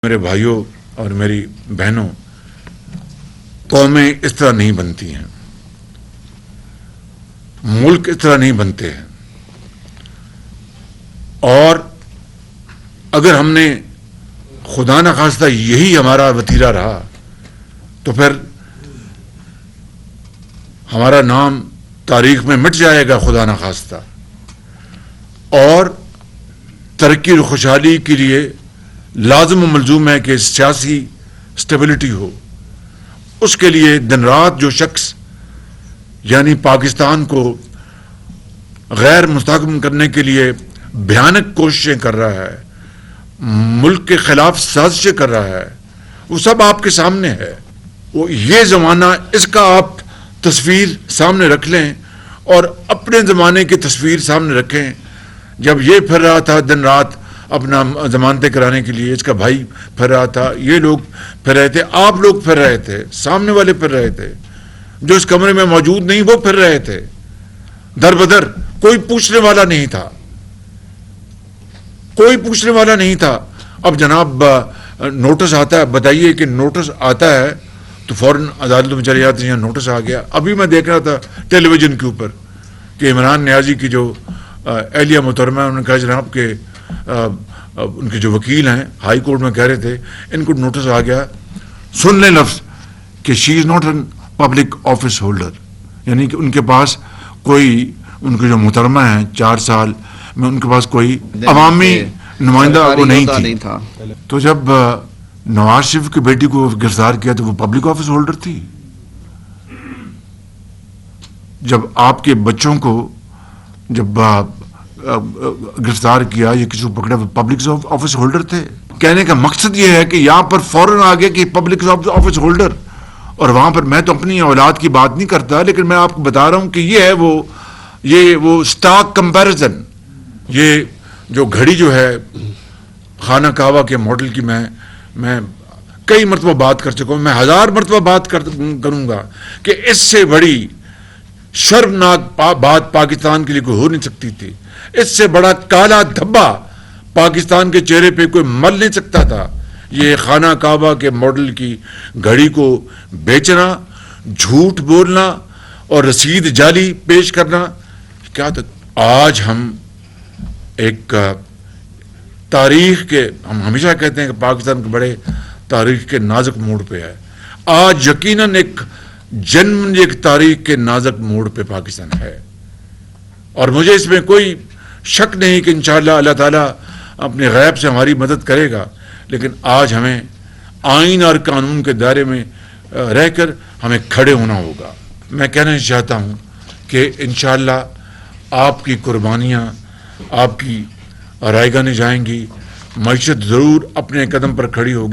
میرے بھائیوں اور میری بہنوں، قومیں اس طرح نہیں بنتی ہیں، ملک اس طرح نہیں بنتے ہیں، اور اگر ہم نے خدا نخواستہ یہی ہمارا وتیرہ رہا تو پھر ہمارا نام تاریخ میں مٹ جائے گا خدا نخواستہ، اور ترقی اور خوشحالی کے لیے لازم و ملزوم ہے کہ سیاسی سٹیبلٹی ہو۔ اس کے لیے دن رات جو شخص یعنی پاکستان کو غیر مستحکم کرنے کے لیے بھیانک کوششیں کر رہا ہے، ملک کے خلاف سازشیں کر رہا ہے، وہ سب آپ کے سامنے ہے۔ وہ یہ زمانہ، اس کا آپ تصویر سامنے رکھ لیں اور اپنے زمانے کی تصویر سامنے رکھیں، جب یہ پھر رہا تھا دن رات اپنا ضمانتیں کرانے کے لیے، اس کا بھائی پھر رہا تھا، یہ لوگ پھر رہے تھے، آپ لوگ پھر رہے تھے، سامنے والے پھر رہے تھے، جو اس کمرے میں موجود نہیں وہ پھر رہے تھے، در بدر کوئی پوچھنے والا نہیں تھا، کوئی پوچھنے والا نہیں تھا۔ اب جناب نوٹس آتا ہے، بتائیے کہ نوٹس آتا ہے تو فوراً عدالتوں میں چلے جاتے ہیں، نوٹس آ گیا۔ ابھی میں دیکھ رہا تھا ٹیلی ویژن کے اوپر کہ عمران نیازی کی جو اہلیہ محترمہ، انہوں نے کہا جناب کہ ان کے جو وکیل ہیں ہائی کورٹ میں کہہ رہے تھے ان کو نوٹس آ گیا، سن لیں لفظ کہ she is not an public office holder, یعنی کہ ان کے پاس کوئی، ان کے جو محترمہ ہیں 4 سال میں ان کے پاس کوئی عوامی نمائندہ وہ نہیں تھی۔ تو جب نواز شریف کی بیٹی کو گرفتار کیا تو وہ پبلک آفس ہولڈر تھی۔ جب آپ کے بچوں کو جب گرفتار کیا یا کسی کو پکڑا وہ پبلک آفس ہولڈر تھے۔ کہنے کا مقصد یہ ہے کہ یہاں پر فوراً آ گیا کہ پبلک آفس ہولڈر، اور وہاں پر میں تو اپنی اولاد کی بات نہیں کرتا، لیکن میں آپ کو بتا رہا ہوں کہ یہ ہے وہ سٹاک کمپیریزن۔ یہ جو گھڑی جو ہے خانہ کعبہ کے ماڈل کی میں کئی مرتبہ بات کر چکا ہوں، میں 1000 مرتبہ بات کروں گا کہ اس سے بڑی شرمناک بات پاکستان کے لیے کوئی ہو نہیں سکتی تھی، اس سے بڑا کالا دھبا پاکستان کے چہرے پہ کوئی مل نہیں سکتا تھا۔ یہ خانہ کعبہ کے ماڈل کی گھڑی کو بیچنا، جھوٹ بولنا اور رسید جعلی پیش کرنا، کیا تھا؟ آج ہم ایک تاریخ کے، ہم ہمیشہ کہتے ہیں کہ پاکستان کے بڑے تاریخ کے نازک موڑ پہ ہے، آج یقیناً ایک تاریخ کے نازک موڑ پہ پاکستان ہے، اور مجھے اس میں کوئی شک نہیں کہ انشاءاللہ اللہ تعالیٰ اپنے غیب سے ہماری مدد کرے گا، لیکن آج ہمیں آئین اور قانون کے دائرے میں رہ کر ہمیں کھڑے ہونا ہوگا۔ میں کہنا چاہتا ہوں کہ انشاءاللہ آپ کی قربانیاں، آپ کی رائے گاہیں جائیں گی، معیشت ضرور اپنے قدم پر کھڑی ہوگی۔